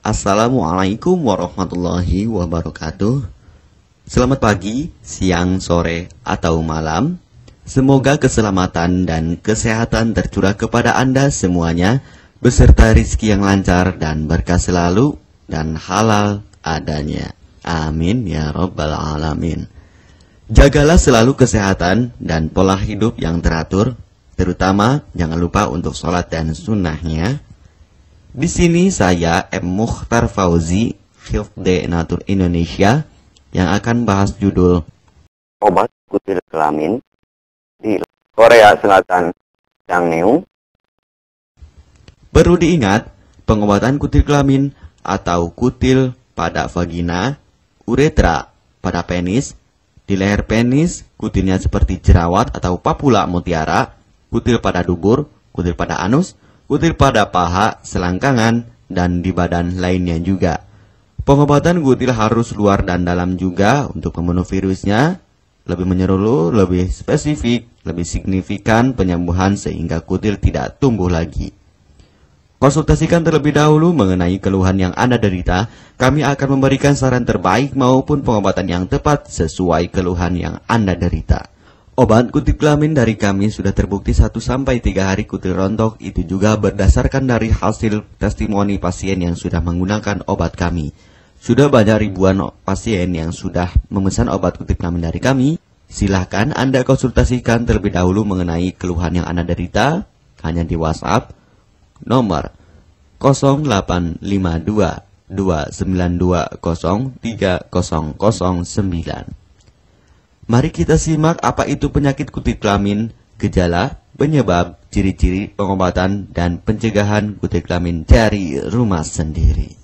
Assalamualaikum warahmatullahi wabarakatuh. Selamat pagi, siang, sore, atau malam. Semoga keselamatan dan kesehatan tercurah kepada Anda semuanya, beserta rizki yang lancar dan berkah selalu, dan halal adanya. Amin ya rabbal alamin. Jagalah selalu kesehatan dan pola hidup yang teratur, terutama jangan lupa untuk sholat dan sunnahnya. Di sini saya M. Mukhtar Fauzi, Hifdz Natur Indonesia, yang akan bahas judul obat kutil kelamin di Korea Selatan yang new. Perlu diingat, pengobatan kutil kelamin atau kutil pada vagina, uretra pada penis, di leher penis, kutilnya seperti jerawat atau papula mutiara, kutil pada dubur, kutil pada anus, kutil pada paha, selangkangan, dan di badan lainnya juga. Pengobatan kutil harus luar dan dalam juga untuk membunuh virusnya, lebih menyeluruh, lebih spesifik, lebih signifikan penyembuhan sehingga kutil tidak tumbuh lagi. Konsultasikan terlebih dahulu mengenai keluhan yang Anda derita, kami akan memberikan saran terbaik maupun pengobatan yang tepat sesuai keluhan yang Anda derita. Obat kutil kelamin dari kami sudah terbukti 1-3 hari kutil rontok, itu juga berdasarkan dari hasil testimoni pasien yang sudah menggunakan obat kami. Sudah banyak ribuan pasien yang sudah memesan obat kutil kelamin dari kami. Silahkan Anda konsultasikan terlebih dahulu mengenai keluhan yang Anda derita hanya di WhatsApp nomor 0852 292 03009. Mari kita simak apa itu penyakit kutil kelamin, gejala, penyebab, ciri-ciri, pengobatan, dan pencegahan kutil kelamin dari rumah sendiri.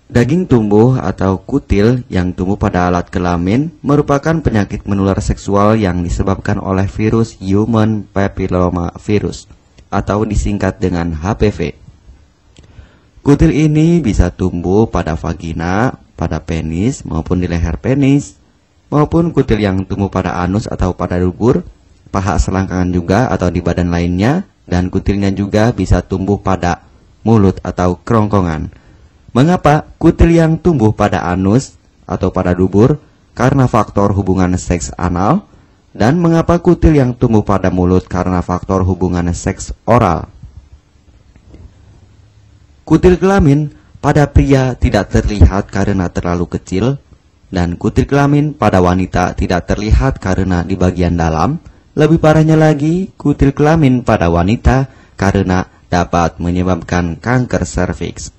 Daging tumbuh atau kutil yang tumbuh pada alat kelamin merupakan penyakit menular seksual yang disebabkan oleh virus Human Papilloma Virus atau disingkat dengan HPV. Kutil ini bisa tumbuh pada vagina, pada penis maupun di leher penis, maupun kutil yang tumbuh pada anus atau pada dubur, paha selangkangan juga atau di badan lainnya, dan kutilnya juga bisa tumbuh pada mulut atau kerongkongan. Mengapa kutil yang tumbuh pada anus atau pada dubur? Karena faktor hubungan seks anal. Dan mengapa kutil yang tumbuh pada mulut? Karena faktor hubungan seks oral. Kutil kelamin pada pria tidak terlihat karena terlalu kecil, dan kutil kelamin pada wanita tidak terlihat karena di bagian dalam. Lebih parahnya lagi, kutil kelamin pada wanita karena dapat menyebabkan kanker serviks.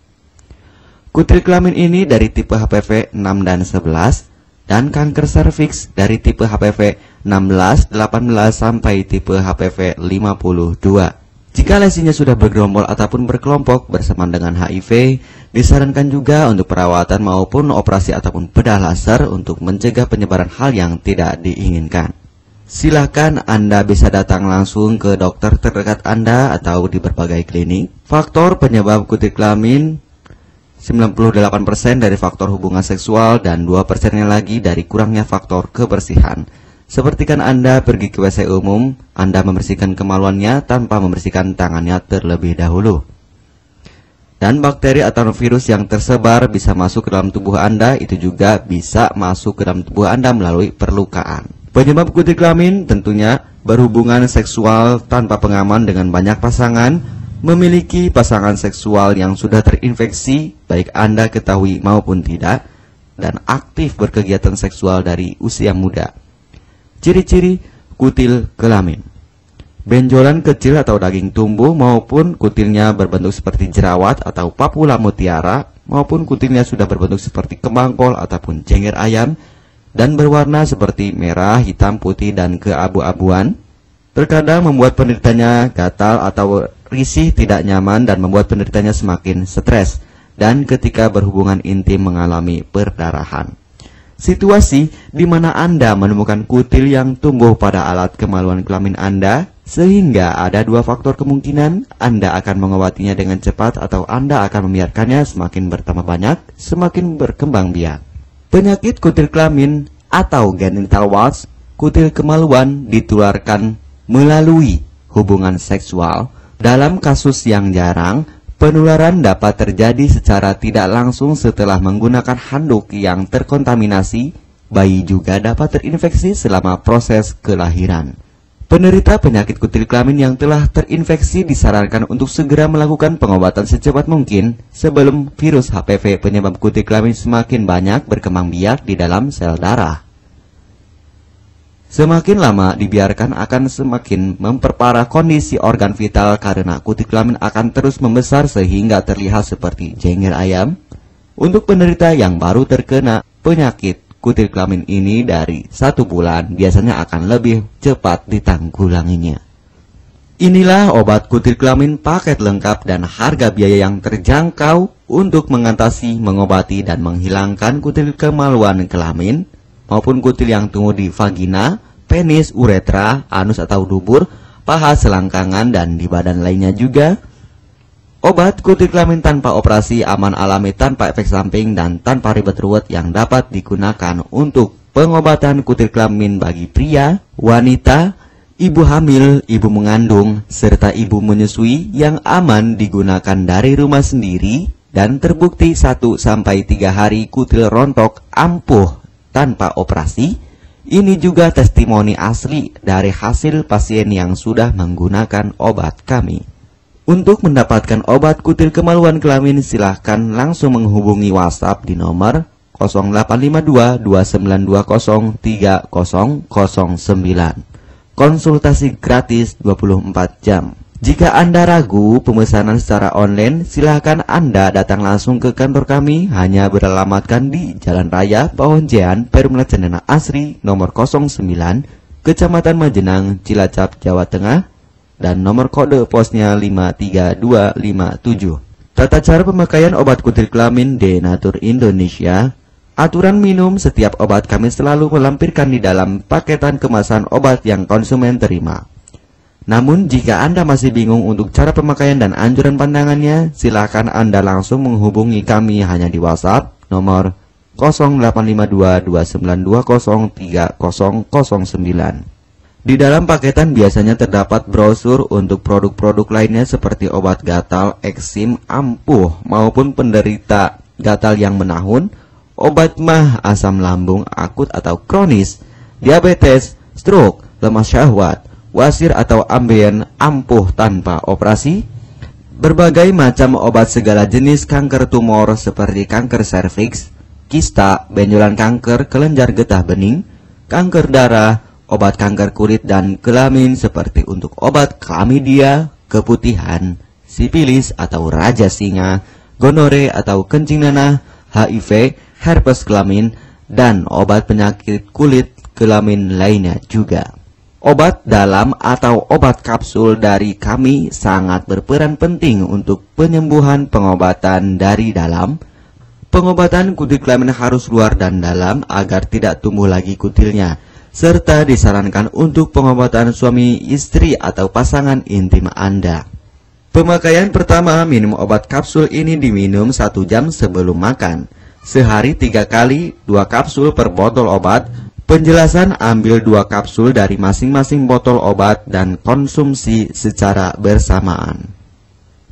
Kutil kelamin ini dari tipe HPV 6 dan 11, dan kanker serviks dari tipe HPV 16, 18, sampai tipe HPV 52. Jika lesinya sudah bergerombol ataupun berkelompok bersamaan dengan HIV, disarankan juga untuk perawatan maupun operasi ataupun bedah laser untuk mencegah penyebaran hal yang tidak diinginkan. Silakan Anda bisa datang langsung ke dokter terdekat Anda atau di berbagai klinik. Faktor penyebab kutil kelamin 98% dari faktor hubungan seksual dan 2%-nya lagi dari kurangnya faktor kebersihan. Seperti kan Anda pergi ke WC umum, Anda membersihkan kemaluannya tanpa membersihkan tangannya terlebih dahulu. Dan bakteri atau virus yang tersebar bisa masuk ke dalam tubuh Anda, itu juga bisa masuk ke dalam tubuh Anda melalui perlukaan. Penyebab kutil kelamin tentunya berhubungan seksual tanpa pengaman dengan banyak pasangan, memiliki pasangan seksual yang sudah terinfeksi, baik Anda ketahui maupun tidak, dan aktif berkegiatan seksual dari usia muda. Ciri-ciri kutil kelamin: benjolan kecil atau daging tumbuh, maupun kutilnya berbentuk seperti jerawat atau papula mutiara, maupun kutilnya sudah berbentuk seperti kembang kol ataupun cengir ayam, dan berwarna seperti merah, hitam, putih, dan keabu-abuan. Terkadang membuat penderitanya gatal atau risih, tidak nyaman, dan membuat penderitanya semakin stres, dan ketika berhubungan intim mengalami perdarahan. Situasi di mana Anda menemukan kutil yang tumbuh pada alat kemaluan kelamin Anda, sehingga ada 2 faktor kemungkinan: Anda akan mengobatinya dengan cepat atau Anda akan membiarkannya semakin bertambah banyak, semakin berkembang biak. Penyakit kutil kelamin atau genital warts, kutil kemaluan, ditularkan melalui hubungan seksual. Dalam kasus yang jarang, Penularan dapat terjadi secara tidak langsung setelah menggunakan handuk yang terkontaminasi. Bayi juga dapat terinfeksi selama proses kelahiran. Penderita penyakit kutil kelamin yang telah terinfeksi disarankan untuk segera melakukan pengobatan secepat mungkin sebelum virus HPV penyebab kutil kelamin semakin banyak berkembang biak di dalam sel darah. Semakin lama dibiarkan akan semakin memperparah kondisi organ vital karena kutil kelamin akan terus membesar sehingga terlihat seperti jengger ayam. Untuk penderita yang baru terkena penyakit kutil kelamin ini dari 1 bulan biasanya akan lebih cepat ditanggulanginya. Inilah obat kutil kelamin paket lengkap dan harga biaya yang terjangkau untuk mengatasi, mengobati, dan menghilangkan kutil kemaluan kelamin maupun kutil yang tumbuh di vagina, penis, uretra, anus atau dubur, paha, selangkangan, dan di badan lainnya juga. Obat kutil kelamin tanpa operasi, aman alami, tanpa efek samping, dan tanpa ribet ruwet yang dapat digunakan untuk pengobatan kutil kelamin bagi pria, wanita, ibu hamil, ibu mengandung, serta ibu menyusui yang aman digunakan dari rumah sendiri dan terbukti 1-3 hari kutil rontok ampuh tanpa operasi. Ini juga testimoni asli dari hasil pasien yang sudah menggunakan obat kami. Untuk mendapatkan obat kutil kemaluan kelamin silahkan langsung menghubungi WhatsApp di nomor 0852 2920 3009. Konsultasi gratis 24 jam. Jika Anda ragu pemesanan secara online, silakan Anda datang langsung ke kantor kami, hanya beralamatkan di Jalan Raya Pahonjean, Perumna Cendana Asri, nomor 09, Kecamatan Majenang, Cilacap, Jawa Tengah, dan nomor kode posnya 53257. Tata cara pemakaian obat kutil kelamin Denatur Indonesia. Aturan minum setiap obat kami selalu melampirkan di dalam paketan kemasan obat yang konsumen terima. Namun jika Anda masih bingung untuk cara pemakaian dan anjuran pandangannya, silakan Anda langsung menghubungi kami hanya di WhatsApp nomor 0852 2920 3009. Di dalam paketan biasanya terdapat brosur untuk produk-produk lainnya seperti obat gatal, eksim, ampuh maupun penderita gatal yang menahun, obat mah, asam lambung akut atau kronis, diabetes, stroke, lemah syahwat, wasir atau ambien ampuh tanpa operasi, berbagai macam obat segala jenis kanker tumor seperti kanker serviks, kista, benjolan kanker, kelenjar getah bening, kanker darah, obat kanker kulit dan kelamin seperti untuk obat klamidia, keputihan, sipilis atau raja singa, gonore atau kencing nanah, HIV, herpes kelamin, dan obat penyakit kulit kelamin lainnya juga. Obat dalam atau obat kapsul dari kami sangat berperan penting untuk penyembuhan pengobatan dari dalam. Pengobatan kutil kelamin harus luar dan dalam agar tidak tumbuh lagi kutilnya, serta disarankan untuk pengobatan suami, istri, atau pasangan intim Anda. Pemakaian pertama, minum obat kapsul ini diminum 1 jam sebelum makan. Sehari 3 kali, 2 kapsul per botol obat. Penjelasan, ambil 2 kapsul dari masing-masing botol obat dan konsumsi secara bersamaan.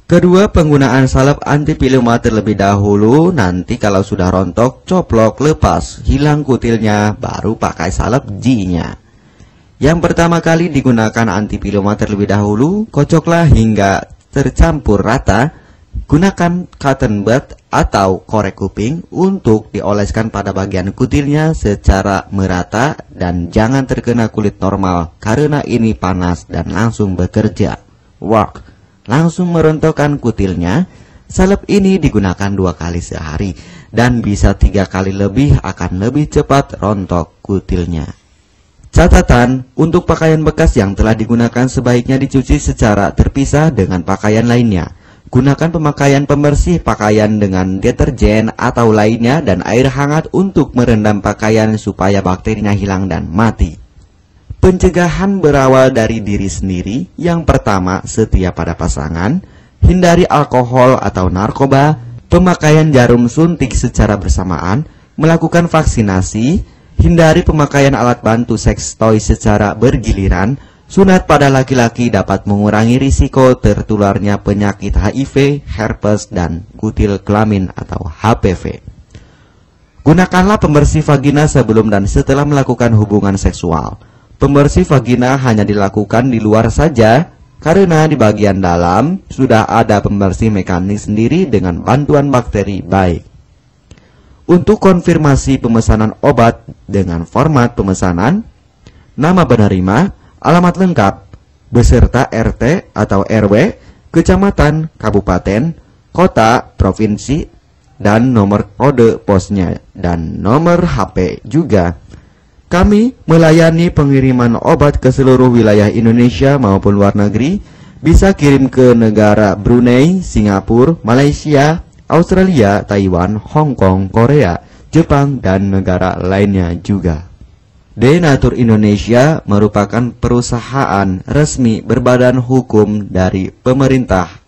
Kedua, penggunaan salep anti piluma terlebih dahulu. Nanti kalau sudah rontok, coplok, lepas, hilang kutilnya, baru pakai salep G-nya. Yang pertama kali digunakan anti piluma terlebih dahulu, kocoklah hingga tercampur rata. Gunakan cotton bud atau korek kuping untuk dioleskan pada bagian kutilnya secara merata dan jangan terkena kulit normal karena ini panas dan langsung bekerja. Work, langsung merontokkan kutilnya. Salep ini digunakan 2 kali sehari dan bisa 3 kali lebih akan lebih cepat rontok kutilnya. Catatan, untuk pakaian bekas yang telah digunakan sebaiknya dicuci secara terpisah dengan pakaian lainnya. Gunakan pemakaian pembersih pakaian dengan deterjen atau lainnya dan air hangat untuk merendam pakaian supaya bakterinya hilang dan mati. Pencegahan berawal dari diri sendiri. Yang pertama, setia pada pasangan, hindari alkohol atau narkoba, pemakaian jarum suntik secara bersamaan, melakukan vaksinasi, hindari pemakaian alat bantu seks toy secara bergiliran, Sunat pada laki-laki dapat mengurangi risiko tertularnya penyakit HIV, herpes, dan kutil kelamin atau HPV. Gunakanlah pembersih vagina sebelum dan setelah melakukan hubungan seksual. Pembersih vagina hanya dilakukan di luar saja, karena di bagian dalam sudah ada pembersih mekanik sendiri dengan bantuan bakteri baik. Untuk konfirmasi pemesanan obat dengan format pemesanan, nama penerima, alamat lengkap, beserta RT atau RW, kecamatan, kabupaten, kota, provinsi, dan nomor kode posnya, dan nomor HP juga. Kami melayani pengiriman obat ke seluruh wilayah Indonesia maupun luar negeri, bisa kirim ke negara Brunei, Singapura, Malaysia, Australia, Taiwan, Hong Kong, Korea, Jepang, dan negara lainnya juga. Denatur Indonesia merupakan perusahaan resmi berbadan hukum dari pemerintah.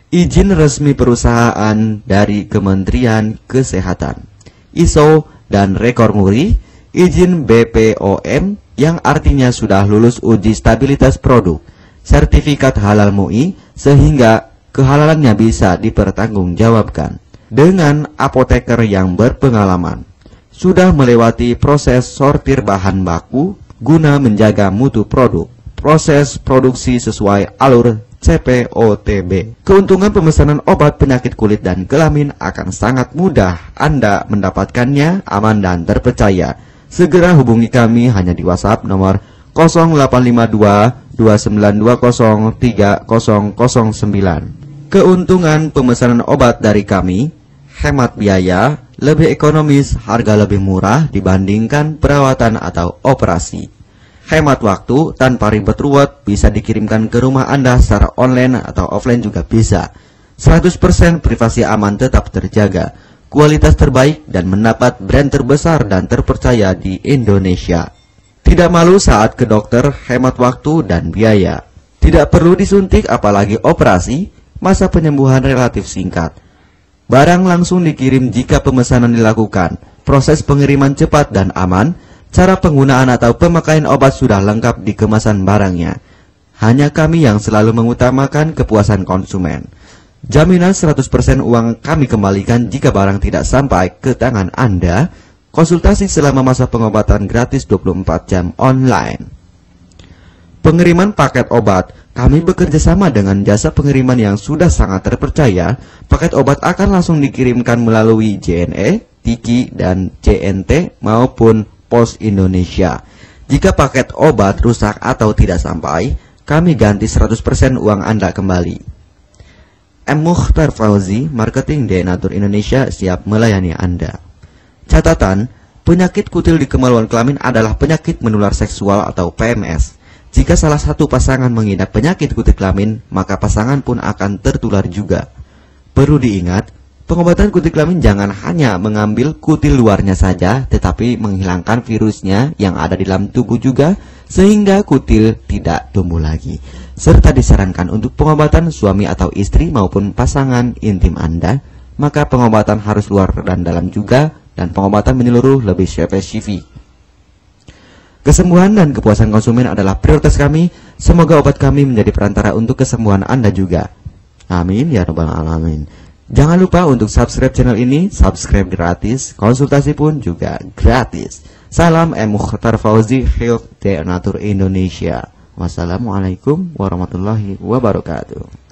Izin resmi perusahaan dari Kementerian Kesehatan, ISO dan rekor muri, izin BPOM yang artinya sudah lulus uji stabilitas produk, sertifikat halal MUI sehingga kehalalannya bisa dipertanggungjawabkan. Dengan apoteker yang berpengalaman, sudah melewati proses sortir bahan baku guna menjaga mutu produk, proses produksi sesuai alur CPOTB. Keuntungan pemesanan obat penyakit kulit dan kelamin akan sangat mudah Anda mendapatkannya, aman dan terpercaya. Segera hubungi kami hanya di WhatsApp nomor 0852 2920 3009. Keuntungan pemesanan obat dari kami: hemat biaya, lebih ekonomis, harga lebih murah dibandingkan perawatan atau operasi. Hemat waktu, tanpa ribet ruwet, bisa dikirimkan ke rumah Anda secara online atau offline juga bisa. 100% privasi aman tetap terjaga, kualitas terbaik, dan mendapat brand terbesar dan terpercaya di Indonesia. Tidak malu saat ke dokter, hemat waktu dan biaya. Tidak perlu disuntik apalagi operasi, masa penyembuhan relatif singkat. Barang langsung dikirim jika pemesanan dilakukan. Proses pengiriman cepat dan aman. Cara penggunaan atau pemakaian obat sudah lengkap di kemasan barangnya. Hanya kami yang selalu mengutamakan kepuasan konsumen. Jaminan 100% uang kami kembalikan jika barang tidak sampai ke tangan Anda. Konsultasi selama masa pengobatan gratis 24 jam online. Pengiriman paket obat. Kami bekerja sama dengan jasa pengiriman yang sudah sangat terpercaya. Paket obat akan langsung dikirimkan melalui JNE, Tiki, dan CNT maupun Pos Indonesia. Jika paket obat rusak atau tidak sampai, kami ganti 100% uang Anda kembali. M. Mukhtar Fauzi, Marketing Denatur Indonesia, siap melayani Anda. Catatan, penyakit kutil di kemaluan kelamin adalah penyakit menular seksual atau PMS. Jika salah satu pasangan mengidap penyakit kutil kelamin, maka pasangan pun akan tertular juga. Perlu diingat, pengobatan kutil kelamin jangan hanya mengambil kutil luarnya saja, tetapi menghilangkan virusnya yang ada di dalam tubuh juga, sehingga kutil tidak tumbuh lagi. Serta disarankan untuk pengobatan suami atau istri maupun pasangan intim Anda, maka pengobatan harus luar dan dalam juga, dan pengobatan menyeluruh lebih spesifik. Kesembuhan dan kepuasan konsumen adalah prioritas kami. Semoga obat kami menjadi perantara untuk kesembuhan Anda juga. Amin ya rabbal alamin. Jangan lupa untuk subscribe channel ini, subscribe gratis, konsultasi pun juga gratis. Salam M. Mukhtar Fauzi, Health Denatur Indonesia. Wassalamualaikum warahmatullahi wabarakatuh.